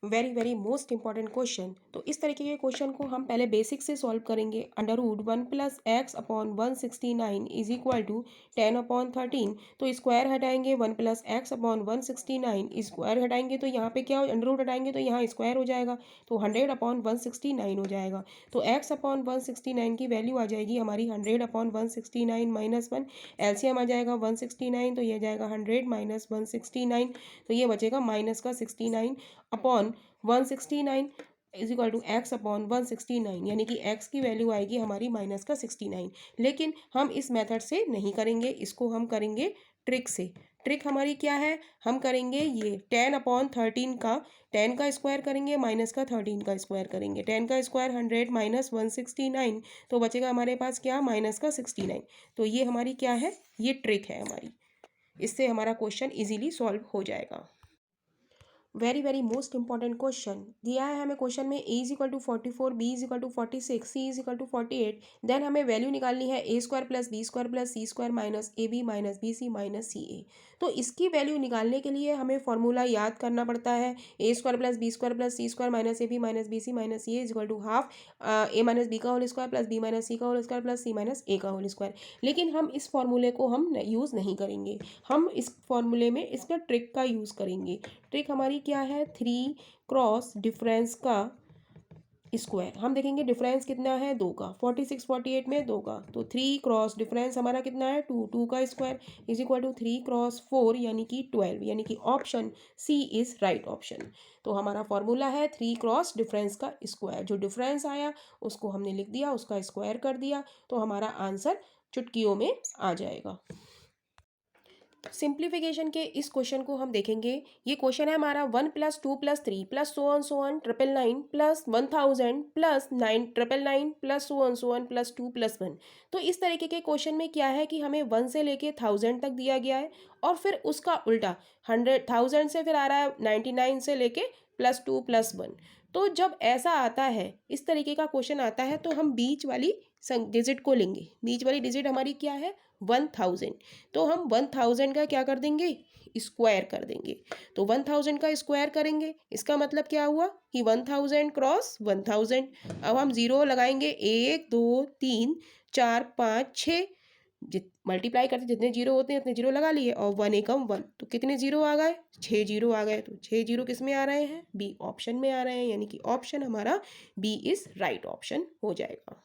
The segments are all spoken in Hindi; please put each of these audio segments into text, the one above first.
Very very most important question. तो इस तरीके के क्वेश्चन को हम पहले बेसिक से सॉल्व करेंगे। √1 + x/169 इज इक्वल टू 10/13। तो स्क्वायर हटाएंगे 1 + x/169 स्क्वायर हटाएंगे तो यहाँ पे क्या अंडर रूट हटाएंगे तो यहाँ स्क्वायर हो जाएगा, तो 100/169 हो जाएगा। तो x/169 की वैल्यू आ जाएगी हमारी 100/169 -1। एलसीएम आ जाएगा 169, तो ये जाएगा 100 - 169, तो ये बचेगा -169/169 इज इक्वल टू x/169, यानी कि x की वैल्यू आएगी हमारी -69। लेकिन हम इस मेथड से नहीं करेंगे, इसको हम करेंगे ट्रिक से। ट्रिक हमारी क्या है, हम करेंगे ये 10/13 का 10 का स्क्वायर करेंगे माइनस का 13 का स्क्वायर करेंगे। 10 का स्क्वायर 100 - 169, तो बचेगा हमारे पास क्या माइनस का 69। तो ये हमारी क्या है, ये ट्रिक है हमारी, इससे हमारा क्वेश्चन इजीली सॉल्व हो जाएगा। Very very most important question दिया है हमें क्वेश्चन में a is equal to 44, b is equal to 46, c is equal to 48। Then हमें वैल्यू निकालनी है a² + b² + c² minus ab minus bc minus ca। तो इसकी वैल्यू निकालने के लिए हमें फॉर्मूला याद करना पड़ता है। a² + b² + c² minus ab minus bc minus ca is equal to half a minus b का whole square plus b minus c का whole square plus c minus a का होल स्क्वायर। लेकिन हम इस फॉर्मूले को हम यूज़ नहीं करेंगे, हम इस फॉर्मूले में इसका ट्रिक का यूज़ करेंगे। ट्रिक हमारी क्या है, 3 क्रॉस डिफरेंस का स्क्वायर। हम देखेंगे डिफरेंस कितना है 2 का, 46 48 में 2 का, तो 3 क्रॉस डिफरेंस हमारा कितना है 2, 2 का square is equal to 3 cross 4 यानी कि 12, यानी कि option C is right option. तो हमारा फॉर्मूला है 3 क्रॉस डिफरेंस का स्क्वायर। जो डिफरेंस आया उसको हमने लिख दिया, उसका स्क्वायर कर दिया, तो हमारा आंसर चुटकियों में आ जाएगा। सिंप्लीफिकेशन के इस क्वेश्चन को हम देखेंगे। ये क्वेश्चन है हमारा 1 + 2 + 3 + so on so on 999 + 1000 + 999 + so on so on + 2 + 1। तो इस तरीके के क्वेश्चन में क्या है कि हमें 1 से लेके 1000 तक दिया गया है और फिर उसका उल्टा 1000 से फिर आ रहा है 99 से लेके +2 + 1। तो जब ऐसा आता है, इस तरीके का क्वेश्चन आता है, तो हम बीच वाली डिजिट को लेंगे। बीच वाली डिजिट हमारी क्या है 1000, तो हम 1000 का क्या कर देंगे स्क्वायर कर देंगे। तो 1000 का स्क्वायर करेंगे, इसका मतलब क्या हुआ कि 1000 क्रॉस 1000। अब हम जीरो लगाएंगे 1 2 3 4 5 6, मल्टीप्लाई करते जितने जीरो होते हैं उतने जीरो लगा लिए, और 1 एकम 1, तो कितने जीरो आ गए 6 जीरो आ गए। तो 6 जीरो किस में आ रहे हैं, बी ऑप्शन में आ रहे हैं, यानी कि ऑप्शन हमारा बी इज राइट ऑप्शन हो जाएगा।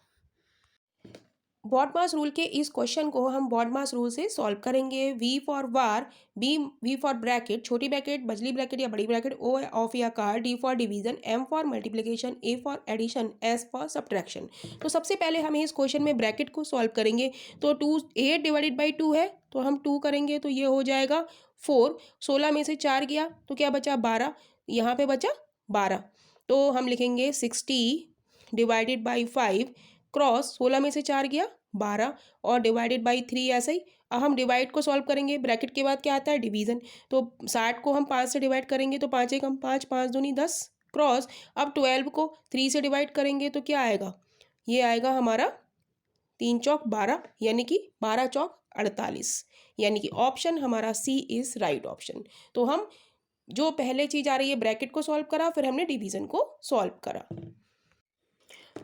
बॉडमास रूल के इस क्वेश्चन को हम बॉडमास रूल से सॉल्व करेंगे। B for bar, B for bracket छोटी ब्रैकेट बजली ब्रैकेट या बड़ी ब्रैकेट, ओ ऑफ या कार, D for division, M for multiplication, A for addition, S for subtraction. तो सबसे पहले हम इस क्वेश्चन में ब्रैकेट को सॉल्व करेंगे। तो 8 / 2 है, तो हम 2 करेंगे तो ये हो जाएगा 4। 16 में से 4 गया तो क्या बचा 12, यहाँ पे बचा 12। तो हम लिखेंगे 60 / 5 क्रॉस 16 में से 4 गया 12 और डिवाइडेड बाई 3 ऐसे ही। अब हम डिवाइड को सॉल्व करेंगे, ब्रैकेट के बाद क्या आता है डिवीजन। तो 60 को हम 5 से डिवाइड करेंगे तो 5 एकम 5, 5 दूनी 10 क्रॉस। अब 12 को 3 से डिवाइड करेंगे तो क्या आएगा, ये आएगा हमारा 3 चौक 12, यानी कि 12 चौक 48, यानी कि ऑप्शन हमारा सी इज राइट ऑप्शन। तो हम जो पहले चीज आ रही है ब्रैकेट को सॉल्व करा, फिर हमने डिवीजन को सॉल्व करा।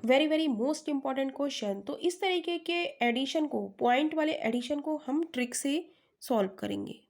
Very very most important question. तो इस तरीके के एडिशन को, पॉइंट वाले एडिशन को हम ट्रिक से सॉल्व करेंगे।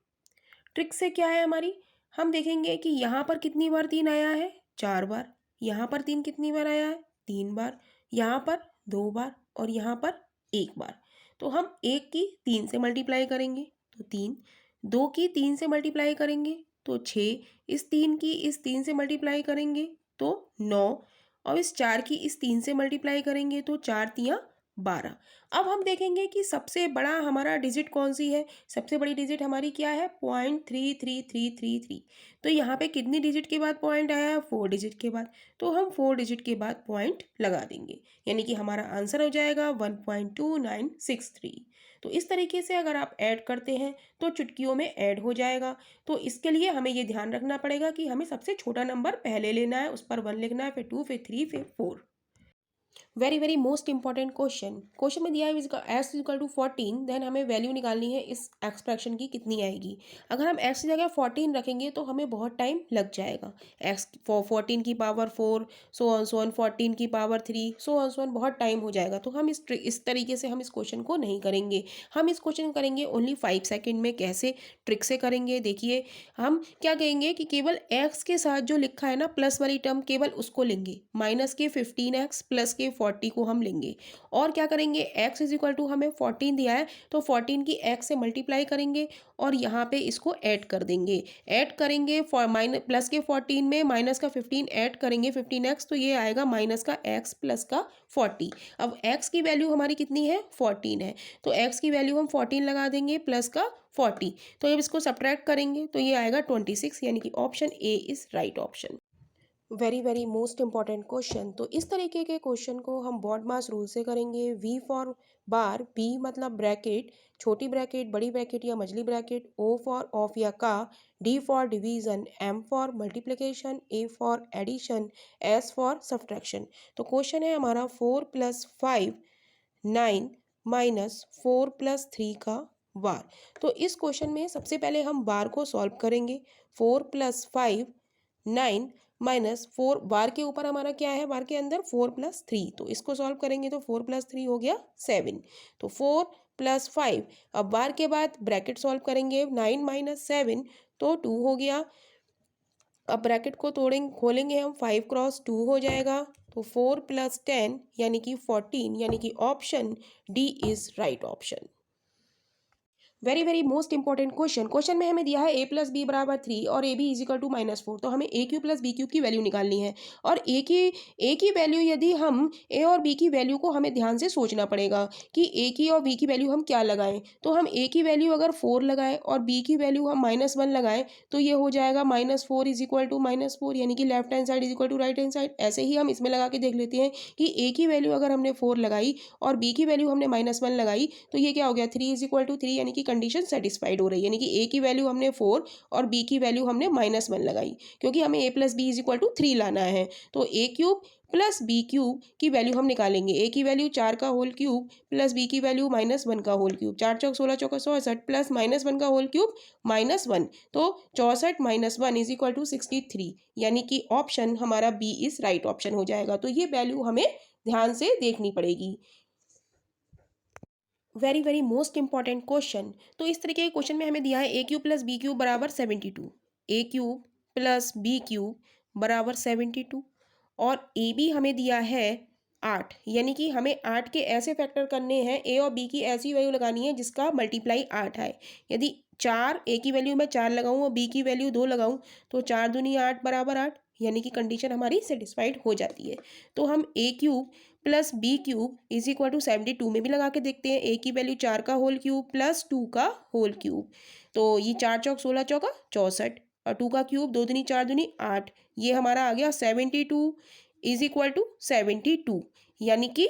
ट्रिक से क्या है हमारी, हम देखेंगे कि यहाँ पर कितनी बार 3 आया है 4 बार, यहाँ पर 3 कितनी बार आया है 3 बार, यहाँ पर 2 बार और यहाँ पर 1 बार। तो हम 1 की 3 से मल्टीप्लाई करेंगे तो 3, 2 की 3 से मल्टीप्लाई करेंगे तो 6, इस 3 की इस 3 से मल्टीप्लाई करेंगे तो 9, और इस 4 की इस 3 से मल्टीप्लाई करेंगे तो 4 तियाँ 12। अब हम देखेंगे कि सबसे बड़ा हमारा डिजिट कौन सी है। सबसे बड़ी डिजिट हमारी क्या है 0.33333। तो यहाँ पे कितनी डिजिट के बाद पॉइंट आया है 4 डिजिट के बाद, तो हम 4 डिजिट के बाद पॉइंट लगा देंगे, यानी कि हमारा आंसर हो जाएगा 1.2963। तो इस तरीके से अगर आप ऐड करते हैं तो चुटकियों में ऐड हो जाएगा। तो इसके लिए हमें ये ध्यान रखना पड़ेगा कि हमें सबसे छोटा नंबर पहले लेना है, उस पर 1 लिखना है, फिर 2, फिर 3, फिर 4। Very very most important question. Question में दिया है एक्स इक्वल टू 14, देन हमें वैल्यू निकालनी है इस एक्सप्रेशन की कितनी आएगी। अगर हम एक्स की जगह 14 रखेंगे तो हमें बहुत टाइम लग जाएगा। एक्स 14 की पावर 4, सो ऑन 14 की पावर 3, सो ऑन बहुत टाइम हो जाएगा। तो हम इस तरीके से हम इस क्वेश्चन को नहीं करेंगे। हम इस क्वेश्चन करेंगे ओनली 5 सेकेंड में। कैसे? ट्रिक से करेंगे। देखिए, हम क्या कहेंगे कि केवल एक्स के साथ जो लिखा है ना प्लस वाली टर्म, केवल उसको लेंगे। माइनस के 15x प्लस के 40 को हम लेंगे। और क्या करेंगे, x इज इक्वल टू हमें 14 दिया है तो 14 की x से मल्टीप्लाई करेंगे और यहाँ पे इसको ऐड कर देंगे। ऐड करेंगे प्लस के 14 में माइनस का 15 ऐड करेंगे 15x, तो ये आएगा माइनस का x प्लस का 40। अब x की वैल्यू हमारी कितनी है? 14 है। तो x की वैल्यू हम 14 लगा देंगे प्लस का 40। तो जब इसको सब्ट्रैक्ट करेंगे तो ये आएगा 26, यानी कि option A is right option. Very very most important question. तो इस तरीके के क्वेश्चन को हम बॉड मास रूल से करेंगे। वी फॉर बार, बी मतलब ब्रैकेट, छोटी ब्रैकेट, बड़ी ब्रैकेट या मझली ब्रैकेट, ओ फॉर ऑफ या का, D for division, M for multiplication, A for addition, S for subtraction. तो क्वेश्चन है हमारा 4 + 5 9 माइनस 4 + 3 का बार। तो इस क्वेश्चन में सबसे पहले हम बार को सॉल्व करेंगे। 4 + 5 9 माइनस 4, बार के ऊपर हमारा क्या है, बार के अंदर 4 + 3, तो इसको सॉल्व करेंगे तो 4 + 3 हो गया 7। तो 4 + 5, अब बार के बाद ब्रैकेट सॉल्व करेंगे। 9 - 7 तो 2 हो गया। अब ब्रैकेट को खोलेंगे हम, 5 × 2 हो जाएगा। तो 4 + 10 यानी कि 14, यानी कि option D is right option. Very very most important question. Question में हमें दिया है a + b = 3 और ab इज इक्वल टू -4। तो हमें a³ + b³ की वैल्यू निकालनी है। और a की वैल्यू, यदि हम a और b की वैल्यू को हमें ध्यान से सोचना पड़ेगा कि a की और b की वैल्यू हम क्या लगाएं। तो हम a की वैल्यू अगर 4 लगाएं और b की वैल्यू हम -1 लगाएं तो ये हो जाएगा -4 इज इक्वल टू -4, यानी कि left hand side is equal to right hand side. ऐसे ही हम इसमें लगा के देख लेते हैं कि a की वैल्यू अगर हमने 4 लगाई और b की वैल्यू हमने -1 लगाई तो ये क्या हो गया, 3 इज इक्वल टू 3, यानी कि कंडीशन सेटिस्फाइड हो रही है। यानी कि a की वैल्यू हमने 4 और b की वैल्यू हमने -1 लगाई, क्योंकि हमें a + b is equal to 3 लाना है। तो a³ + b³ की वैल्यू हम निकालेंगे। a की वैल्यू 4 का होल क्यूब प्लस b की वैल्यू -1 का होल क्यूब। 4 चौक 16 चौका 64 प्लस -1 का होल क्यूब -1, तो 64 - 1 इज इक्वल टू 63, यानी कि ऑप्शन हमारा बी इज राइट ऑप्शन हो जाएगा। तो ये वैल्यू हमें ध्यान से देखनी पड़ेगी। Very very most important question. तो इस तरीके के क्वेश्चन में हमें दिया है a³ + b³ बराबर 72, a³ + b³ बराबर 72 और ab हमें दिया है 8, यानी कि हमें 8 के ऐसे फैक्टर करने हैं, a और b की ऐसी वैल्यू लगानी है जिसका मल्टीप्लाई 8 आए। यदि 4 a की वैल्यू मैं 4 लगाऊं और b की वैल्यू 2 लगाऊं तो 4 दूनी 8 बराबर 8, यानी कि कंडीशन हमारी सेटिस्फाइड हो जाती है। तो हम a³ + b³ is equal to 72 में भी लगा के देखते हैं। a की वैल्यू 4 का होल क्यूब प्लस 2 का होल क्यूब, तो ये 4 चौक 16 चौका 64 और 2 का क्यूब 2 दूनी 4 दूनी 8, ये हमारा आ गया 72 इज इक्वल टू 72, यानी कि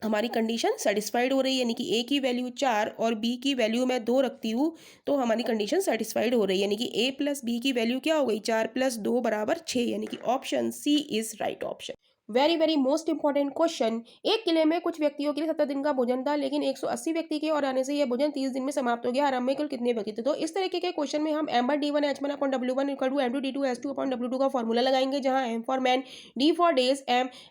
हमारी कंडीशन सेटिस्फाइड हो रही है। यानी कि a की वैल्यू 4 और b की वैल्यू मैं 2 रखती हूँ तो हमारी कंडीशन सेटिस्फाइड हो रही है। यानी कि a + b की वैल्यू क्या हो गई, 4 + 2 = 6, यानी कि option C is right option. Very very most important question. एक किले में कुछ व्यक्तियों के लिए 70 दिन का भोजन था, लेकिन 180 व्यक्ति के और आने से यह भोजन 30 दिन में समाप्त हो गया। आराम में कुल कितने व्यक्ति थे? तो इस तरीके के क्वेश्चन में हम m/d1 h1/w1 = m2d2 h2/w2 का फॉर्मूला लगाएंगे, जहां m for man, d for days,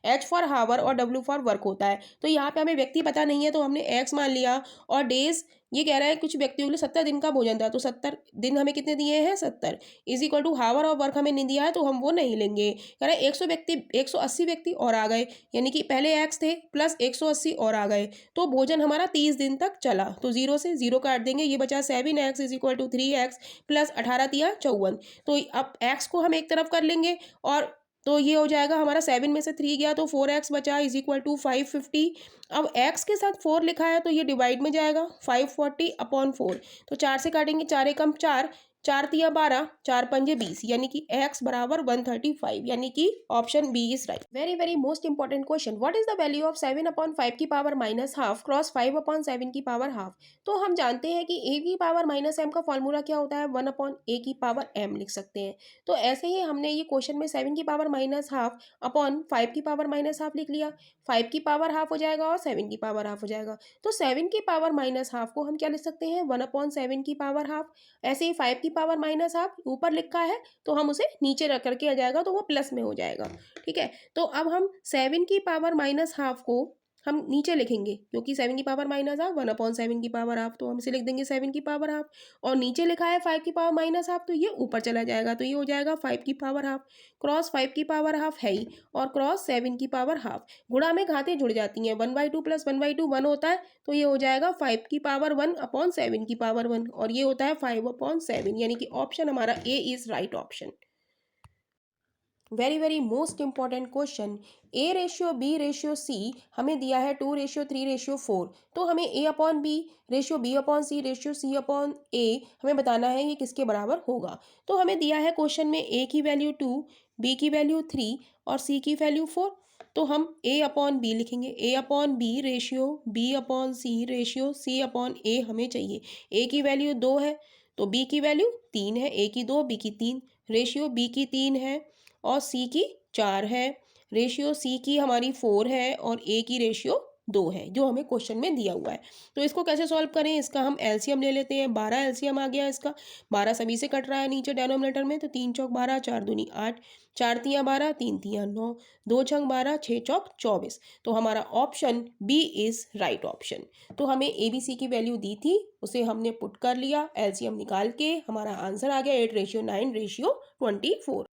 h for hour और w फॉर वर्क होता है। तो यहाँ पे हमें व्यक्ति पता नहीं है तो हमने x मान लिया, और डेज ये कह रहा है कुछ व्यक्तियों के लिए 70 दिन का भोजन था, तो 70 दिन हमें कितने दिए हैं, 70 इज इक्वल टू हावर और वर्क हमें नहीं दिया है तो हम वो नहीं लेंगे। कह रहा है 180 व्यक्ति और आ गए, यानी कि पहले x थे प्लस 180 और आ गए, तो भोजन हमारा 30 दिन तक चला। तो 0 से 0 काट देंगे, ये बचा 7x is equal to 3x plus 18 × 54। तो अब x को हम एक तरफ कर लेंगे, और तो ये हो जाएगा हमारा 7 में से 3 गया तो 4x बचा इज इक्वल टू 550। अब x के साथ 4 लिखा है तो ये डिवाइड में जाएगा, 540/4, तो 4 से काटेंगे, 4 एकम 4, 4 तिया 12, 4 पंजे 20, यानी कि x बराबर 135, यानी कि option B is right. Very very most important question, what is the value of 7 upon 5 की power minus half cross 5 upon 7 की पावर हाफ। तो हम जानते हैं कि a की पावर माइनस m का फॉर्मूला क्या होता है, 1 अपॉन a की पावर m लिख सकते हैं। तो ऐसे ही हमने ये क्वेश्चन में 7 की पावर माइनस हाफ अपॉन 5 की पावर माइनस हाफ लिख लिया। 5 की पावर हाफ हो जाएगा और 7 की पावर हाफ हो जाएगा। तो 7 की पावर माइनस हाफ को हम क्या लिख सकते हैं, 1 अपॉन 7 की पावर हाफ। ऐसे ही 5 की पावर माइनस हाफ ऊपर लिखा है तो हम उसे नीचे रख करके आ जाएगा तो वो प्लस में हो जाएगा। ठीक है, तो अब हम 7 की पावर माइनस हाफ को हम नीचे लिखेंगे, क्योंकि 7 की पावर माइनस हाफ 1 अपॉन 7 की पावर हाफ, तो हम इसे लिख देंगे 7 की पावर हाफ। और नीचे लिखा है 5 की पावर माइनस हाफ, तो ये ऊपर चला जाएगा, तो ये हो जाएगा 5 की पावर हाफ। क्रॉस 5 की पावर हाफ है ही, और क्रॉस 7 की पावर हाफ। गुणा में घातें जुड़ जाती हैं, 1/2 प्लस 1/2 1 होता है, तो ये हो जाएगा 5 की पावर 1 अपॉन 7 की पावर 1, और ये होता है 5 अपॉन 7, यानी कि ऑप्शन हमारा A is right option. Very very most important question, A ratio B ratio C हमें दिया है 2:3:4, तो हमें A upon B ratio B upon C ratio C upon A हमें बताना है ये किसके बराबर होगा। तो हमें दिया है क्वेश्चन में ए की वैल्यू 2, बी की वैल्यू 3 और सी की वैल्यू 4। तो हम ए अपॉन बी लिखेंगे, A upon B ratio B upon C ratio C upon A हमें चाहिए। ए की वैल्यू 2 है तो बी की वैल्यू 3 है, ए की 2 बी की 3, रेशियो बी की 3 है और सी की 4 है, रेशियो सी की हमारी 4 है और ए की रेशियो 2 है, जो हमें क्वेश्चन में दिया हुआ है। तो इसको कैसे सॉल्व करें, इसका हम एलसीएम ले लेते हैं। 12 एलसीएम आ गया इसका, 12 सभी से कट रहा है नीचे डेनोमिनेटर में, तो 3 चौक 12, 4 दूनी 8, 4 तिया 12, 3 तिया 9, 2 छंग 12, 6 चौक 24। तो हमारा option B is right option. तो हमें ए बी सी की वैल्यू दी थी, उसे हमने पुट कर लिया, एलसीएम निकाल के हमारा आंसर आ गया 8:9:24।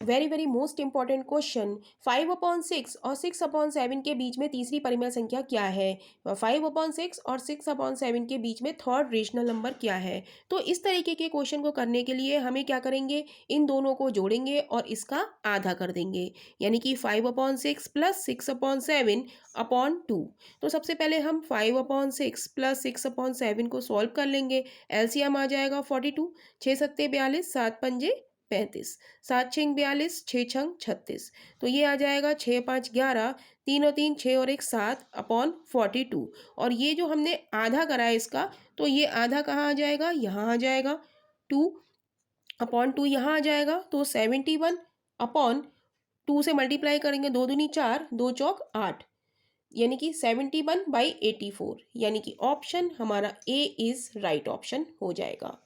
Very very most important question, 5/6 और 6/7 के बीच में तीसरी परिमेय संख्या क्या है। 5/6 और 6/7 के बीच में थर्ड रेशनल नंबर क्या है। तो इस तरीके के क्वेश्चन को करने के लिए हमें क्या करेंगे, इन दोनों को जोड़ेंगे और इसका आधा कर देंगे, यानी कि 5/6 प्लस 6/7 अपॉन 2। तो सबसे पहले हम 5/6 प्लस 6/7 को सॉल्व कर लेंगे। एलसीएम आ जाएगा 42, 6 सत्ते 42, 7 पंजे 35, 7 छंग 42, 6 छंग 36। तो ये आ जाएगा 6 5 11, 3 और 3 6 और 1 7 अपॉन 42। और ये जो हमने आधा करा है इसका, तो ये आधा कहाँ आ जाएगा, यहाँ आ जाएगा, 2 अपॉन 2 यहाँ आ जाएगा, तो 71 अपॉन 2 से मल्टीप्लाई करेंगे, 2 दूनी 4, 2 चौक 8, यानी कि 71/84, यानी कि ऑप्शन हमारा ए इज राइट ऑप्शन हो जाएगा।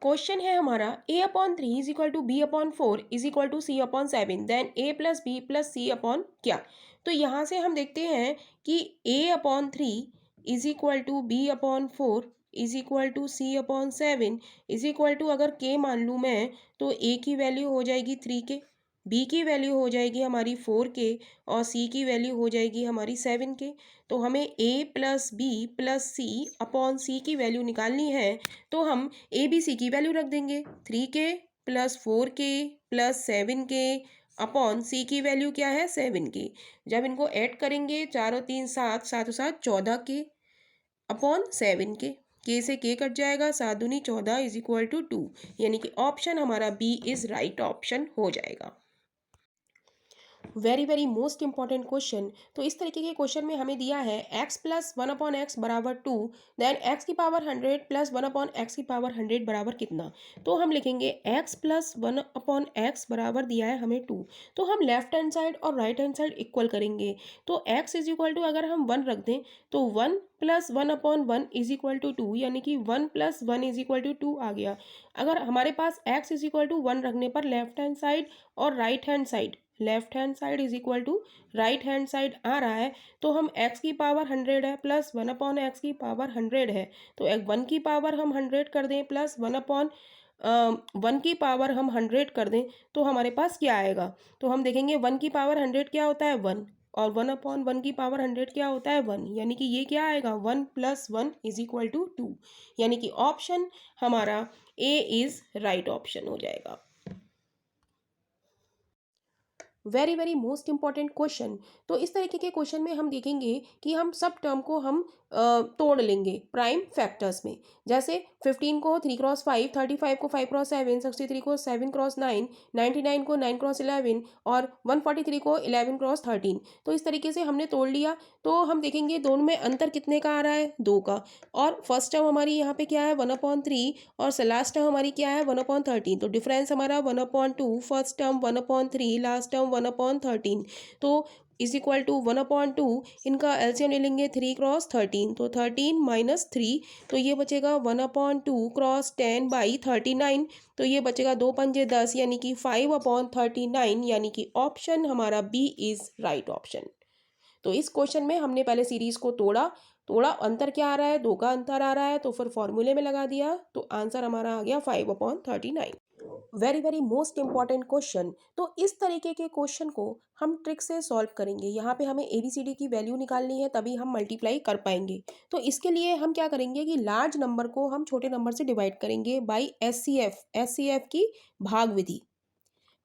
क्वेश्चन है हमारा a/3 is equal to b/4 is equal to c/7, then a plus B plus C upon क्या। तो यहाँ से हम देखते हैं कि a/3 is equal to b/4 is equal to c/7 is equal to, अगर k मान लूँ मैं, तो a की वैल्यू हो जाएगी 3k, b की वैल्यू हो जाएगी हमारी 4k और c की वैल्यू हो जाएगी हमारी 7k। तो हमें a plus B plus C upon C की वैल्यू निकालनी है, तो हम ए बी सी की वैल्यू रख देंगे, 3k plus 4k plus 7k upon C की वैल्यू क्या है 7k। जब इनको ऐड करेंगे, 4 और 3 7, 7 और 7 14k अपॉन 7k, के से के कट जाएगा, 7 दूनी 14 इज इक्वल टू 2, यानी कि ऑप्शन हमारा बी इज राइट ऑप्शन हो जाएगा। Very very most important question, तो इस तरीके के क्वेश्चन में हमें दिया है x प्लस 1/x बराबर 2, देन x की पावर 100 प्लस 1/x की पावर 100 बराबर कितना। तो हम लिखेंगे x प्लस 1/x बराबर दिया है हमें 2, तो हम लेफ्ट हैंड साइड और राइट हैंड साइड इक्वल करेंगे। तो x इज इक्वल टू अगर हम 1 रख दें, तो 1 प्लस 1/1 इज इक्वल टू 2, यानी कि 1 प्लस 1 इज इक्वल टू 2 आ गया। अगर हमारे पास x इज इक्वल टू 1 रखने पर लेफ्ट हैंड साइड और right hand side, left hand side is equal to right hand side आ रहा है, तो हम x की पावर 100 है प्लस 1/x की पावर 100 है, तो 1 की पावर हम 100 कर दें प्लस 1/1 की पावर हम 100 कर दें, तो हमारे पास क्या आएगा। तो हम देखेंगे 1 की पावर 100 क्या होता है 1, और 1/1 की पावर 100 क्या होता है 1, यानी कि ये क्या आएगा 1 प्लस 1 इज इक्वल टू 2, यानी कि ऑप्शन हमारा ए इज राइट ऑप्शन हो जाएगा। Very very most important question. तो इस तरीके के क्वेश्चन में हम देखेंगे कि हम सब टर्म को हम तोड़ लेंगे प्राइम फैक्टर्स में। जैसे 15 को 3 क्रॉस 5, 35 को 5 क्रॉस 7, 63 को 7 क्रॉस 9, 99 को 9 क्रॉस 11 और 143 को 11 क्रॉस 13। तो इस तरीके से हमने तोड़ लिया। तो हम देखेंगे दोनों में अंतर कितने का आ रहा है, 2 का। और फर्स्ट टर्म हमारी यहाँ पे क्या है, 1/3 और लास्ट टर्म हमारी क्या है, 1/13। तो डिफरेंस हमारा 1/2, फर्स्ट टर्म 1/3, लास्ट टर्म 1/13। तो इज इक्वल टू 1/2, इनका एलसीएम ले लेंगे 3 क्रॉस 13, तो 13 माइनस 3, तो ये बचेगा 1/2 क्रॉस 10/39। तो ये बचेगा 2 पंजे 10 यानी कि 5/39, यानी कि ऑप्शन हमारा बी इज राइट ऑप्शन। तो इस क्वेश्चन में हमने पहले सीरीज को तोड़ा तोड़ा अंतर क्या आ रहा है, 2 का अंतर आ रहा है, तो फिर फॉर्मूले में लगा दिया, तो आंसर हमारा आ गया 5/39। Very very most important question. तो इस तरीके के क्वेश्चन को हम ट्रिक से सॉल्व करेंगे। यहाँ पे हमें ABCD की वैल्यू निकालनी है, तभी हम मल्टीप्लाई कर पाएंगे। तो इसके लिए हम क्या करेंगे कि लार्ज नंबर को हम छोटे नंबर से डिवाइड करेंगे बाई SCF की भाग विधि।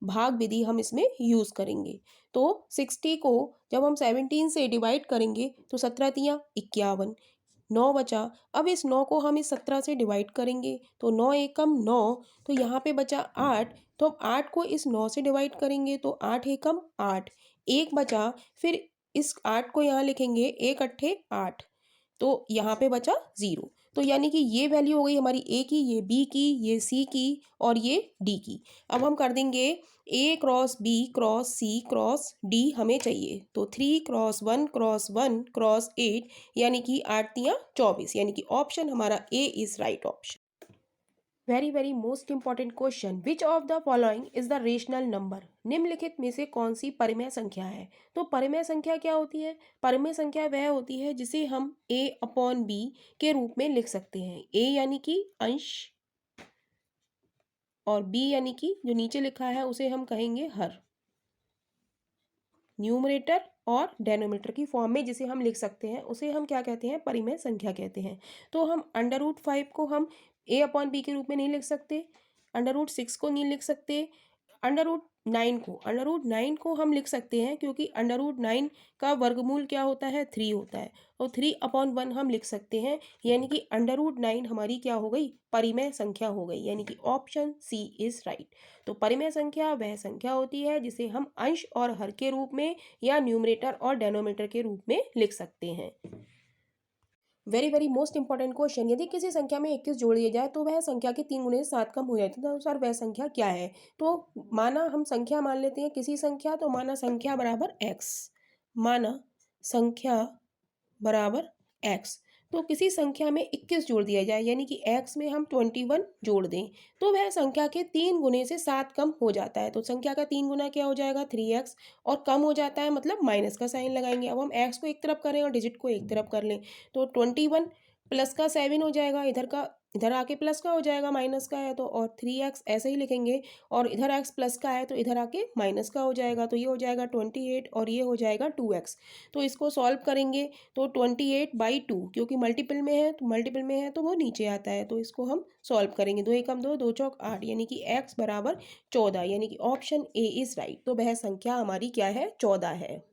भाग विधि हम इसमें यूज़ करेंगे। तो 60 को जब हम 17 से डिवाइड करेंगे तो 17 तियाँ 51, 9 बचा। अब इस 9 को हम इस 17 से डिवाइड करेंगे तो 9 एकम 9, तो यहाँ पे बचा 8। तो अब 8 को इस 9 से डिवाइड करेंगे तो 8 एकम 8, 1 बचा। फिर इस 8 को यहाँ लिखेंगे 1 अट्ठे 8, तो यहाँ पे बचा 0। तो यानी कि ये वैल्यू हो गई हमारी ए की, ये बी की, ये सी की और ये डी की। अब हम कर देंगे ए क्रॉस बी क्रॉस सी क्रॉस डी हमें चाहिए। तो 3 क्रॉस 1 क्रॉस 1 क्रॉस 8 यानी कि 8 तियाँ 24, यानी कि ऑप्शन हमारा A is right option. Very very most important question, which of the following is the rational number. निम्नलिखित में से कौन सी परिमेय संख्या है। तो परिमेय संख्या क्या होती है, परिमेय संख्या वह होती है जिसे हम A/B के रूप में लिख सकते हैं। A यानी कि अंश और B यानी कि जो नीचे लिखा है उसे हम कहेंगे हर। न्यूमरेटर और डेनोमिनेटर की फॉर्म में जिसे हम लिख सकते हैं उसे हम क्या कहते हैं, परिमेय संख्या कहते हैं। तो हम √5 को हम A/B के रूप में नहीं लिख सकते, √6 को नहीं लिख सकते, √9 को हम लिख सकते हैं क्योंकि √9 का वर्गमूल क्या होता है, 3 होता है। और 3/1 हम लिख सकते हैं, यानी कि √9 हमारी क्या हो गई, परिमेय संख्या हो गई, यानी कि ऑप्शन सी इज राइट। तो परिमेय संख्या वह संख्या होती है जिसे हम अंश और हर के रूप में या न्यूमरेटर और डेनोमिनेटर के रूप में लिख सकते हैं। Very very most important question, यदि किसी संख्या में 21 जोड़ दिया जाए तो वह संख्या के 3 गुने 7 कम हो जाती है, तो अनुसार वह संख्या क्या है। तो माना हम संख्या मान लेते हैं किसी संख्या, तो माना संख्या बराबर x, माना संख्या बराबर x। तो किसी संख्या में 21 जोड़ दिया जाए यानी कि x में हम 21 जोड़ दें तो वह संख्या के 3 गुने से 7 कम हो जाता है। तो संख्या का 3 गुना क्या हो जाएगा, 3x, और कम हो जाता है मतलब माइनस का साइन लगाएंगे। अब हम x को एक तरफ करें और डिजिट को एक तरफ कर लें तो 21 प्लस का 7 हो जाएगा, इधर आके प्लस का हो जाएगा, माइनस का है तो, और 3x ऐसे ही लिखेंगे, और इधर x प्लस का है तो इधर आके माइनस का हो जाएगा, तो ये हो जाएगा 28 और ये हो जाएगा 2x। तो इसको सॉल्व करेंगे तो 28/2, क्योंकि मल्टीपल में है तो वो नीचे आता है, तो इसको हम सॉल्व करेंगे। 2 एकम 2, 2 चौक 8, यानी कि x बराबर 14, यानी कि ऑप्शन ए इज राइट। तो वह संख्या हमारी क्या है, 14 है।